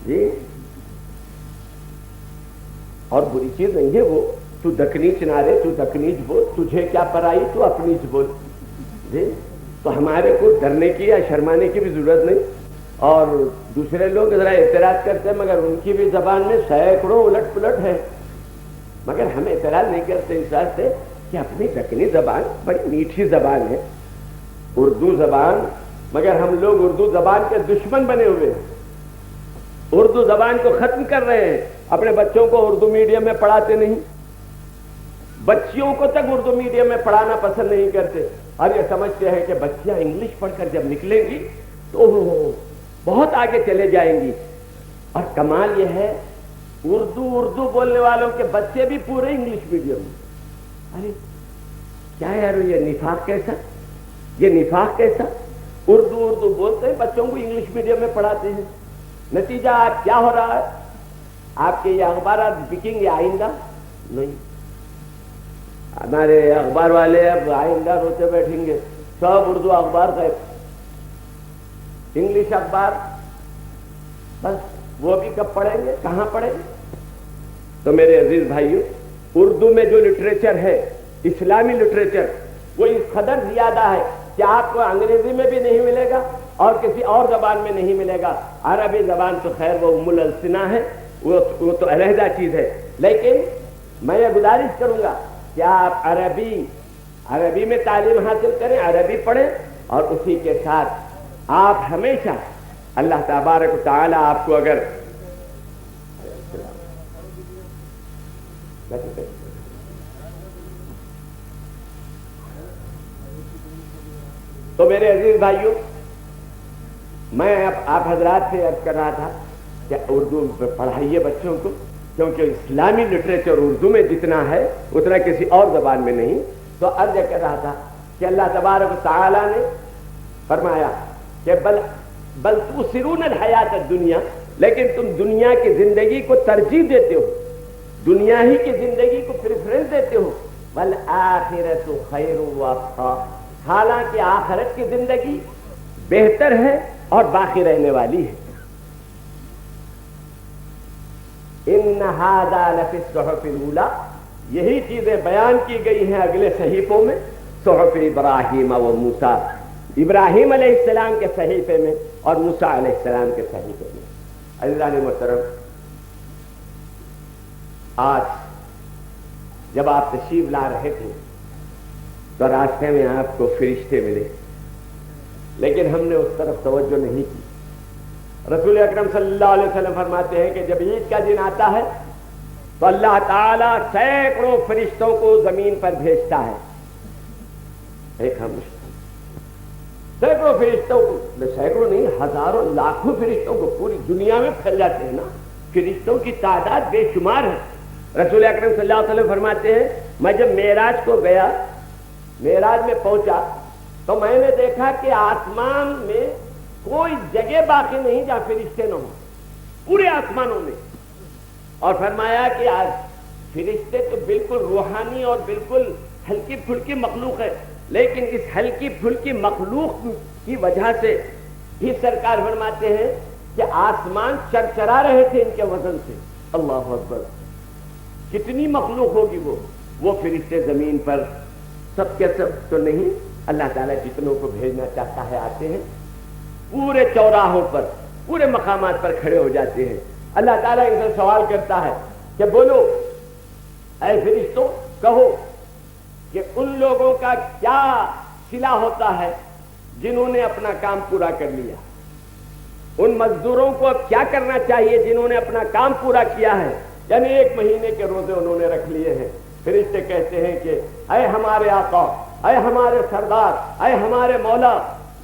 جی اور بری چیز نہیں ہے وہ، تو دکنیچ نہ رے، تو دکنیچ بول، تجھے کیا پرائی، تو اپنیچ بول جی۔ تو ہمارے کو ڈرنے کی یا شرمانے کی بھی ضرورت نہیں۔ اور دوسرے لوگ ذرا اعتراض کرتے ہیں مگر ان کی بھی زبان میں سینکڑوں الٹ پلٹ ہے، مگر ہم اعتراض نہیں کرتے اس بات سے کہ اپنی دکنی زبان بڑی میٹھی زبان ہے، اردو زبان، مگر ہم لوگ اردو زبان کے دشمن بنے ہوئے ہیں، اردو زبان کو ختم کر رہے ہیں، اپنے بچوں کو اردو میڈیم میں پڑھاتے نہیں، بچیوں کو تک اردو میڈیم میں پڑھانا پسند نہیں کرتے، اور یہ سمجھتے ہیں کہ بچیاں انگلش پڑھ کر جب نکلیں گی تو بہت آگے چلے جائیں گی۔ اور کمال یہ ہے اردو بولنے والوں کے بچے بھی پورے انگلش میڈیم میں۔ ارے کیا یار یہ نفاق کیسا، یہ نفاق کیسا، اردو بولتے ہیں بچوں کو انگلش میڈیم میں پڑھاتے ہیں، نتیجہ آج کیا ہو رہا ہے؟ آپ کے یہ اخبارات بکیں گے آئندہ نہیں، ہمارے اخبار والے اب آئندہ روتے بیٹھیں گے، سب اردو اخبار کا انگلش اخبار، بس وہ بھی کب پڑھیں گے، کہاں پڑھیں گے؟ تو میرے عزیز بھائیو، اردو میں جو لٹریچر ہے، اسلامی لٹریچر، وہ اس قدر زیادہ ہے کہ آپ کو انگریزی میں بھی نہیں ملے گا اور کسی اور زبان میں نہیں ملے گا۔ عربی زبان تو خیر وہ ام الالسنہ ہے، وہ تو علیحدہ چیز ہے، لیکن میں یہ گزارش کروں گا کہ آپ عربی میں تعلیم حاصل کریں، عربی پڑھیں، اور اسی کے ساتھ آپ ہمیشہ اللہ تبارک و تعالی آپ کو اگر تو میرے عزیز بھائیوں، میں آپ حضرات سے عرض کر رہا تھا کہ اردو پڑھائیے بچوں کو، کیونکہ اسلامی لٹریچر اردو میں جتنا ہے اتنا کسی اور زبان میں نہیں۔ تو عرض کر رہا تھا کہ اللہ تبارک و تعالی نے فرمایا کہ بل تؤثرون الحیات الدنیا، لیکن تم دنیا کی زندگی کو ترجیح دیتے ہو، دنیا ہی کی زندگی کو پریفرنس دیتے ہو، والآخرۃ خیر وابقیٰ، حالانکہ آخرت کی زندگی بہتر ہے اور باقی رہنے والی ہے۔ ان ھذا لفی الصحف الاولیٰ، یہی چیزیں بیان کی گئی ہیں اگلے صحیفوں میں، صحف ابراہیم و موسیٰ، ابراہیم علیہ السلام کے صحیفے میں اور موسیٰ علیہ السلام کے صحیفے میں۔ عزیزان محترم، آج جب آپ تشریف لا رہے تھے تو راستے میں آپ کو فرشتے ملے، لیکن ہم نے اس طرف توجہ نہیں کی۔ رسول اکرم صلی اللہ علیہ وسلم فرماتے ہیں کہ جب عید کا دن آتا ہے تو اللہ تعالیٰ سینکڑوں فرشتوں کو زمین پر بھیجتا ہے، ایک ہم سینکڑوں فرشتوں کو، سینکڑوں نہیں ہزاروں لاکھوں فرشتوں کو پوری دنیا میں پھیل جاتے ہیں نا، فرشتوں کی تعداد بے شمار ہے۔ رسول اکرم صلی اللہ علیہ وسلم فرماتے ہیں میں جب معراج کو گیا، معراج میں پہنچا تو میں نے دیکھا کہ آسمان میں کوئی جگہ باقی نہیں جہاں فرشتے نہ ہوں، پورے آسمانوں میں، اور فرمایا کہ آج فرشتے تو بالکل روحانی اور بالکل ہلکی پھلکی مخلوق ہے، لیکن اس ہلکی پھلکی مخلوق کی وجہ سے بھی سرکار فرماتے ہیں کہ آسمان چرچرا رہے تھے ان کے وزن سے۔ اللہ اکبر، کتنی مخلوق ہوگی وہ فرشتے زمین پر، سب کے سب تو نہیں، اللہ تعالیٰ جتنوں کو بھیجنا چاہتا ہے آتے ہیں، پورے چوراہوں پر، پورے مقامات پر کھڑے ہو جاتے ہیں۔ اللہ تعالیٰ ان سے سوال کرتا ہے کہ بولو اے فرشتوں، کہو کہ ان لوگوں کا کیا صلہ ہوتا ہے جنہوں نے اپنا کام پورا کر لیا، ان مزدوروں کو اب کیا کرنا چاہیے جنہوں نے اپنا کام پورا کیا ہے، یعنی 1 مہینے کے روزے انہوں نے رکھ لیے ہیں۔ فرشتے کہتے ہیں کہ اے ہمارے آقا، اے ہمارے سردار، اے ہمارے مولا،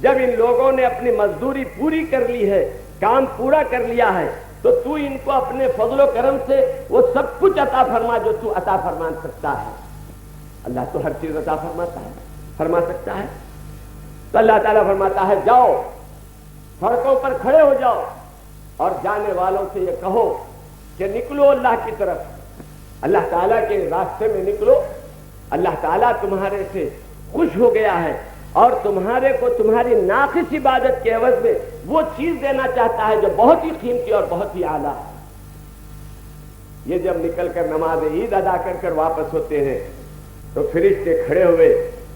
جب ان لوگوں نے اپنی مزدوری پوری کر لی ہے، کام پورا کر لیا ہے، تو تو ان کو اپنے فضل و کرم سے وہ سب کچھ عطا فرما جو تو عطا فرما سکتا ہے۔ اللہ تو ہر چیز عطا فرما سکتا ہے۔ تو اللہ تعالیٰ فرماتا ہے جاؤ سڑکوں پر کھڑے ہو جاؤ اور جانے والوں سے یہ کہو کہ نکلو اللہ کی طرف، اللہ تعالیٰ کے راستے میں نکلو، اللہ تعالیٰ تمہارے سے خوش ہو گیا ہے، اور تمہارے کو تمہاری ناقص عبادت کے عوض میں وہ چیز دینا چاہتا ہے جو بہت ہی قیمتی اور بہت ہی اعلیٰ ہے۔ یہ جب نکل کر نماز عید ادا کر کر واپس ہوتے ہیں تو فرشتے کھڑے ہوئے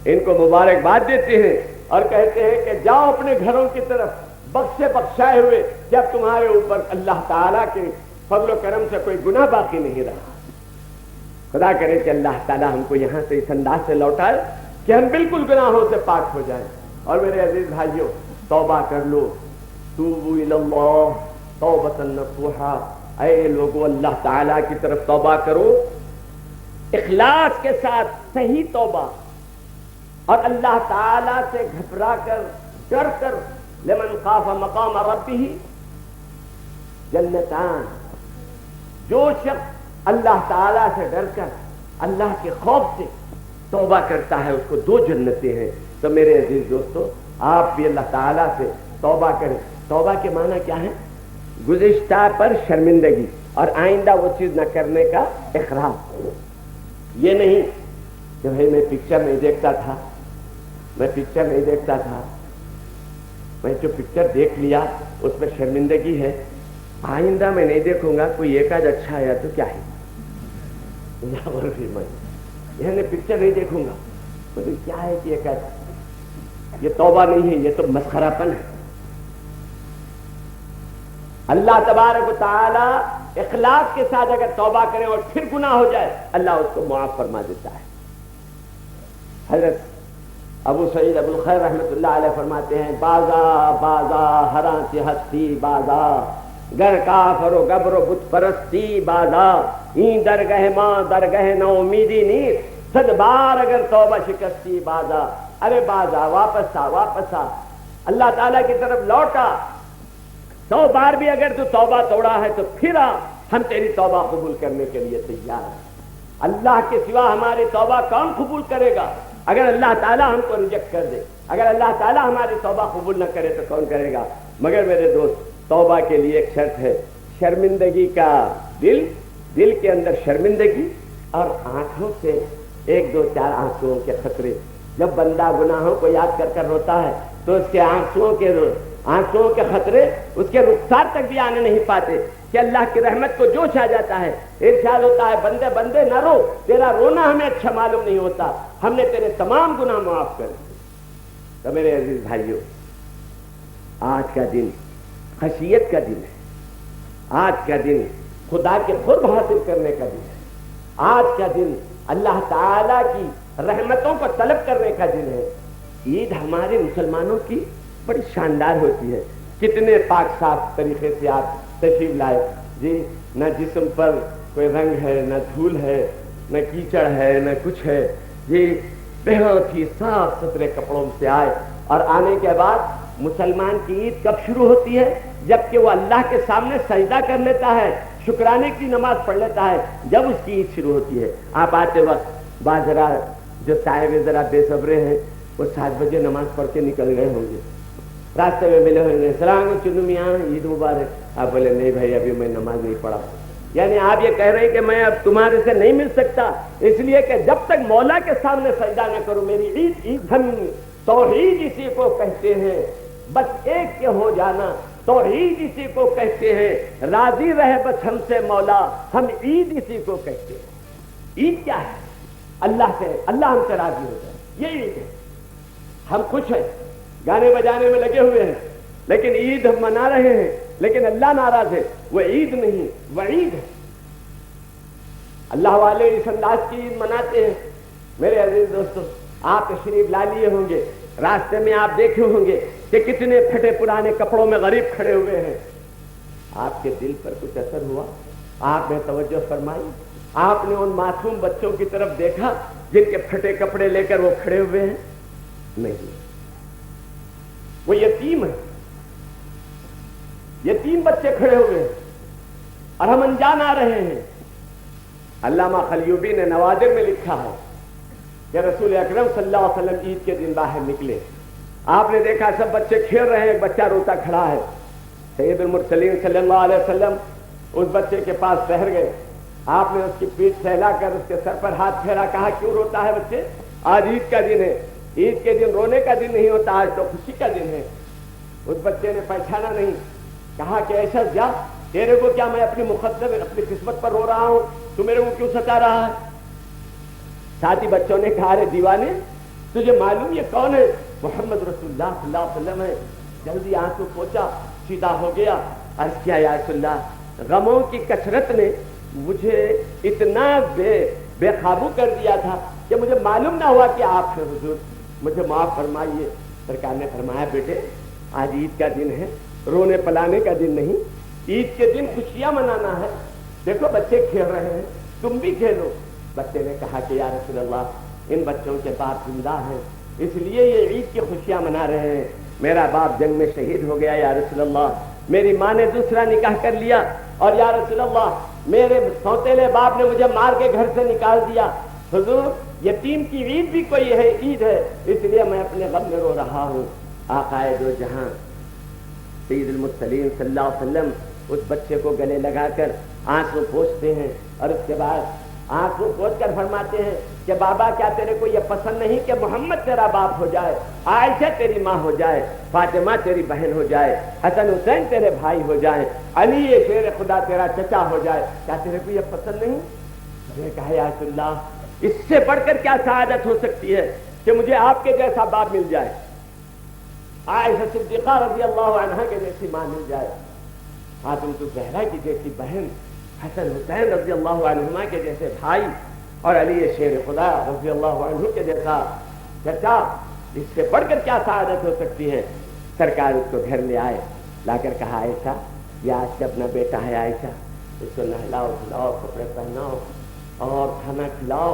ان کو مبارکباد دیتے ہیں اور کہتے ہیں کہ جاؤ اپنے گھروں کی طرف بخشے بخشائے ہوئے، جب تمہارے اوپر اللہ تعالیٰ کے فضل و کرم سے کوئی گناہ باقی نہیں رہا۔ خدا کرے کہ اللہ تعالیٰ ہم کو یہاں سے اس انداز سے لوٹائے کہ ہم بالکل گناہوں سے پاک ہو جائیں۔ اور میرے عزیز بھائیوں، توبہ کر لو، توبوا الی اللہ توبۃ نصوحا، اے لوگو اللہ تعالیٰ کی طرف توبہ کرو اخلاص کے ساتھ، صحیح توبہ، اور اللہ تعالیٰ سے گھبرا کر ڈر کر، لمن خاف مقام ربہ جنتان، جو شخص اللہ تعالیٰ سے ڈر کر اللہ کے خوف سے توبہ کرتا ہے اس کو 2 جنتیں ہیں۔ تو میرے عزیز دوستو، آپ بھی اللہ تعالیٰ سے توبہ کریں۔ توبہ کے معنی کیا ہے؟ گزشتہ پر شرمندگی اور آئندہ وہ چیز نہ کرنے کا اقرار۔ یہ نہیں کہ بھائی میں پکچر نہیں دیکھتا تھا، میں جو پکچر دیکھ لیا اس میں شرمندگی ہے، آئندہ میں نہیں دیکھوں گا، کوئی ایک آج اچھا آیا تو کیا ہے، میں پکچر نہیں دیکھوں گا تو کیا ہے کہ ایک آج، یہ توبہ نہیں ہے، یہ تو مسخرہ پن ہے۔ اللہ تبارک و تعالی اخلاص کے ساتھ اگر توبہ کریں اور پھر گناہ ہو جائے اللہ اس کو معاف فرما دیتا ہے۔ حضرت ابو سعید ابو الخیر رحمۃ اللہ علیہ فرماتے ہیں، بازا بازا ہراں سے ہستی بازا، گر کافر و گبر و بت پرستی بازا، این درگہ ماں درگہ نہ امیدی نیر، 100 بار اگر توبہ شکستی بازا، ارے بازا واپس آ، اللہ تعالیٰ کی طرف لوٹا، 100 بار بھی اگر تو توبہ توڑا ہے تو پھر آ، ہم تیری توبہ قبول کرنے کے لیے تیار ہیں۔ اللہ کے سوا ہماری توبہ کون قبول کرے گا؟ اگر اللہ تعالیٰ ہم کو ریجیکٹ کر دے، اگر اللہ تعالیٰ ہماری توبہ قبول نہ کرے تو کون کرے گا؟ مگر میرے دوست، توبہ کے لیے ایک شرط ہے، شرمندگی کا دل کے اندر شرمندگی اور آنکھوں سے 1 2 4 آنسوؤں کے خطرے۔ جب بندہ گناہوں کو یاد کر کر روتا ہے تو اس کے آنسوؤں کے خطرے اس کے رخسار تک بھی آنے نہیں پاتے کہ اللہ کی رحمت کو جوش آ جاتا ہے۔ ارشاد ہوتا ہے، بندے بندے نہ رو، تیرا رونا ہمیں اچھا معلوم نہیں ہوتا، ہم نے تیرے تمام گناہ معاف کر دیے۔ تو میرے عزیز بھائیوں، آج کا دن خشیت کا دن ہے، آج کا دن خدا کے قرب حاصل کرنے کا دن ہے، آج کا دن اللہ تعالی کی رحمتوں کو طلب کرنے کا دن ہے۔ عید ہمارے مسلمانوں کی بڑی شاندار ہوتی ہے، کتنے پاک صاف طریقے سے آپ تشریف لائے جی، نہ جسم پر کوئی رنگ ہے، نہ دھول ہے، نہ کیچڑ ہے، نہ کچھ ہے جی، بہت ہی صاف ستھرے کپڑوں سے آئے۔ اور آنے کے بعد مسلمان کی عید کب شروع ہوتی ہے؟ جبکہ وہ اللہ کے سامنے سجدہ کر لیتا ہے، شکرانے کی نماز پڑھ لیتا ہے، جب اس کی عید شروع ہوتی ہے۔ آپ آتے وقت ذرا جو صاحب ذرا بے صبرے ہیں وہ 7 بجے نماز پڑھ کے نکل گئے ہوں گے، راستے میں ملے ہوں گے، السلام علیکم چنو میاں عید مبارک، آپ بولے نہیں بھائی ابھی میں نماز نہیں پڑھا۔ یعنی آپ یہ کہہ رہے ہیں کہ میں اب تمہارے سے نہیں مل سکتا، اس لیے کہ جب تک مولا کے سامنے سجدہ نہ کروں میری عید ہم توحید اسی کو کہتے ہیں، بس ایک کے ہو جانا، توحید اسی کو کہتے ہیں، راضی رہے بس ہم سے مولا، ہم عید اسی کو کہتے ہیں۔ عید کیا ہے؟ اللہ ہم سے راضی ہو جائے، یہ عید ہے۔ ہم خوش ہیں، گانے بجانے میں لگے ہوئے ہیں، لیکن عید ہم منا رہے ہیں، لیکن اللہ ناراض ہے، وہ عید نہیں وعید ہے۔ اللہ والے اس انداز کی عید مناتے ہیں۔ میرے عزیز دوستو، آپ تشریف لا لیے ہوں گے، راستے میں آپ دیکھے ہوں گے کہ کتنے پھٹے پرانے کپڑوں میں غریب کھڑے ہوئے ہیں۔ آپ کے دل پر کچھ اثر ہوا؟ آپ نے توجہ فرمائی؟ آپ نے ان معصوم بچوں کی طرف دیکھا جن کے پھٹے کپڑے لے کر وہ کھڑے ہوئے ہیں؟ نہیں، وہ یتیم ہے، یتیم بچے کھڑے ہوئے ہیں اور ہم انجان آ رہے ہیں۔ علامہ خلیوبی نے نوادر میں لکھا ہے کہ رسول اکرم صلی اللہ علیہ وسلم عید کے دن باہر نکلے، آپ نے دیکھا سب بچے کھیل رہے ہیں، ایک بچہ روتا کھڑا ہے۔ سید المرسلین صلی اللہ علیہ وسلم اس بچے کے پاس ٹھہر گئے، آپ نے اس کی پیٹھ سہلا کر اس کے سر پر ہاتھ پھیرا، کہا کیوں روتا ہے بچے؟ آج عید کا دن ہے، عید کے دن رونے کا دن نہیں ہوتا، آج تو خوشی کا دن ہے۔ اس بچے نے پہچانا نہیں، کہا کہ ایسا جا، تیرے کو کیا میں اپنی مقدر اپنی قسمت پر رو رہا ہوں، تو میرے کو کیوں ستا رہا ہے؟ ساتھی بچوں نے کہا رے دیوانے، تجھے معلوم یہ کون ہے؟ محمد رسول اللہ صلی اللہ علیہ وسلم ہے۔ جلدی آنسو پوچھا، سیدھا ہو گیا، عرض کیا یا رسول اللہ، غموں کی کثرت نے مجھے اتنا بے قابو کر دیا تھا کہ مجھے معلوم نہ ہوا کہ آپ ہیں حضور، مجھے معاف فرمائیے۔ سرکار نے فرمایا بیٹے آج عید کا دن ہے، رونے پلانے کا دن نہیں، عید کے دن خوشیاں منانا ہے۔ دیکھو بچے کھیل رہے ہیں، تم بھی کھیلو۔ بچے نے کہا کہ یا رسول اللہ ان بچوں کے باپ زندہ ہیں، اس لیے یہ عید کی خوشیاں منا رہے ہیں۔ میرا باپ جنگ میں شہید ہو گیا یا رسول اللہ، میری ماں نے دوسرا نکاح کر لیا، اور یا رسول اللہ میرے سوتیلے باپ نے مجھے مار کے گھر سے نکال دیا۔ حضور یتیم کی عید بھی کوئی ہے، عید ہے، اس لیے میں اپنے غم میں رو رہا ہوں۔ آقائے دو جہاں سید المرسلین صلی اللہ علیہ وسلم اس بچے کو گلے لگا کر آنسو پوچھتے ہیں، اور اس کے بعد آنسو پوچھ کر فرماتے ہیں کہ بابا کیا تیرے کو یہ پسند نہیں کہ محمد تیرا باپ ہو جائے، عائشہ تیری ماں ہو جائے، فاطمہ تیری بہن ہو جائے، حسن حسین تیرے بھائی ہو جائیں، علی یہ شیر خدا تیرا چچا ہو جائے، کیا تیرے کو یہ پسند نہیں؟ میں نے کہا یا رسول اللہ اس سے بڑھ کر کیا سعادت ہو سکتی ہے کہ مجھے آپ کے جیسا باپ مل جائے، عائشہ صدیقہ رضی اللہ عنہا کے جیسی ماں مل جائے، فاطمہ زہرا کی جیسی بہن، حسن حسین رضی اللہ عنہما کے جیسے بھائی، اور علی شیر خدا رضی اللہ عنہ کے جیسا چچا، اس سے بڑھ کر کیا سعادت ہو سکتی ہے؟ سرکار اس کو گھر لے آئے، لا کر کہا عائشہ یہ آج سے اپنا بیٹا ہے، عائشہ اس کو نہلاؤ دھلاؤ، کپڑے پہناؤ اور کھانا کھلاؤ،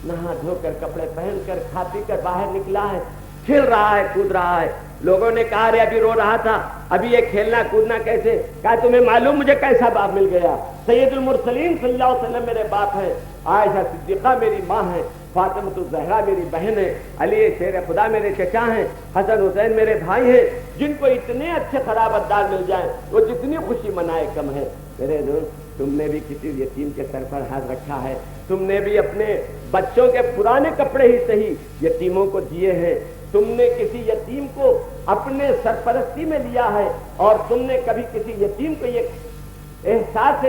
نہا دھو کر کپڑے پہن کر کھا پی کر باہر نکلا ہے، کھیل رہا ہے کود رہا ہے۔ لوگوں نے کہا رے ابھی رو رہا تھا، ابھی یہ کھیلنا کودنا کیسے؟ کہا تمہیں معلوم مجھے کیسا باپ مل گیا؟ سید المرسلین صلی اللہ علیہ وسلم میرے باپ ہیں، عائشہ صدیقہ میری ماں ہے، فاطمہ الزہرا میری بہن ہے، علی شیر خدا میرے چچا ہیں، حسن حسین میرے بھائی ہیں، جن کو اتنے اچھے خرابت دار مل جائیں وہ جتنی خوشی منائے کم ہے۔ میرے دوست تم نے بھی کسی یتیم کے سر پر ہاتھ رکھا ہے، تم نے بھی اپنے بچوں کے پرانے کپڑے ہی صحیح یتیموں کو دیے ہیں، تم نے کسی یتیم کو اپنے سرپرستی میں لیا ہے، اور تم نے کبھی کسی یتیم کو یہ احساس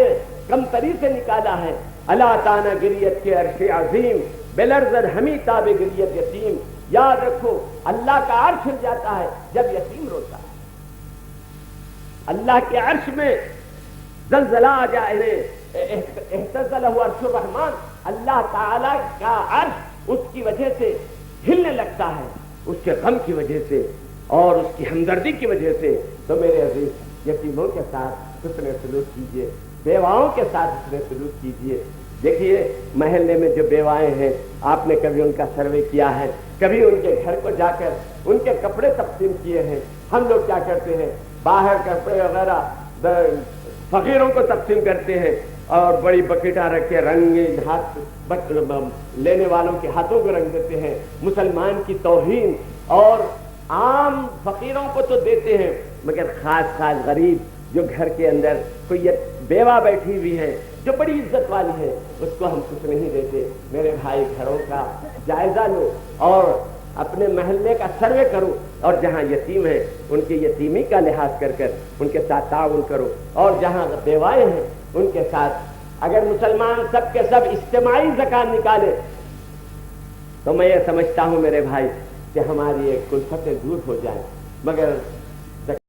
کمتری سے نکالا ہے۔ اللہ تعالیٰ گریت کے عرش عظیم بلرزر ہمیں تاب گریت یتیم، یاد رکھو اللہ کا عرش ہل جاتا ہے جب یتیم روتا ہے، اللہ کے عرش میں زلزلہ آ جائے، اہتزلہ عرش الرحمن، اللہ تعالیٰ کا عرش اس کی وجہ سے ہلنے لگتا ہے، اس کے غم کی وجہ سے اور اس کی ہمدردی کی وجہ سے۔ تو میرے عزیز یتیموں کے ساتھ حسن سلوک کیجیے، بیواؤں کے ساتھ حسن سلوک کیجیے۔ دیکھیے محلے میں جو بیوائیں ہیں، آپ نے کبھی ان کا سروے کیا ہے؟ کبھی ان کے گھر کو جا کر ان کے کپڑے تقسیم کیے ہیں؟ ہم لوگ کیا کرتے ہیں، باہر کپڑے وغیرہ فقیروں کو تقسیم کرتے ہیں، اور بڑی بکیٹا رکھ کے رنگین ہاتھ لینے والوں کے ہاتھوں کو رنگ دیتے ہیں۔ مسلمان کی توہین، اور عام فقیروں کو تو دیتے ہیں مگر خاص خاص غریب جو گھر کے اندر کوئی بیوہ بیٹھی ہوئی ہے جو بڑی عزت والی ہے، اس کو ہم کچھ نہیں دیتے۔ میرے بھائی گھروں کا جائزہ لو اور اپنے محلے کا سروے کرو، اور جہاں یتیم ہیں ان کی یتیمی کا لحاظ کر کر ان کے ساتھ تعاون کرو، اور جہاں بیوائیں ہیں ان کے ساتھ اگر مسلمان سب کے سب اجتماعی زکات نکالے تو میں یہ سمجھتا ہوں میرے بھائی کہ ہماری ایک کلفتیں دور ہو جائیں، مگر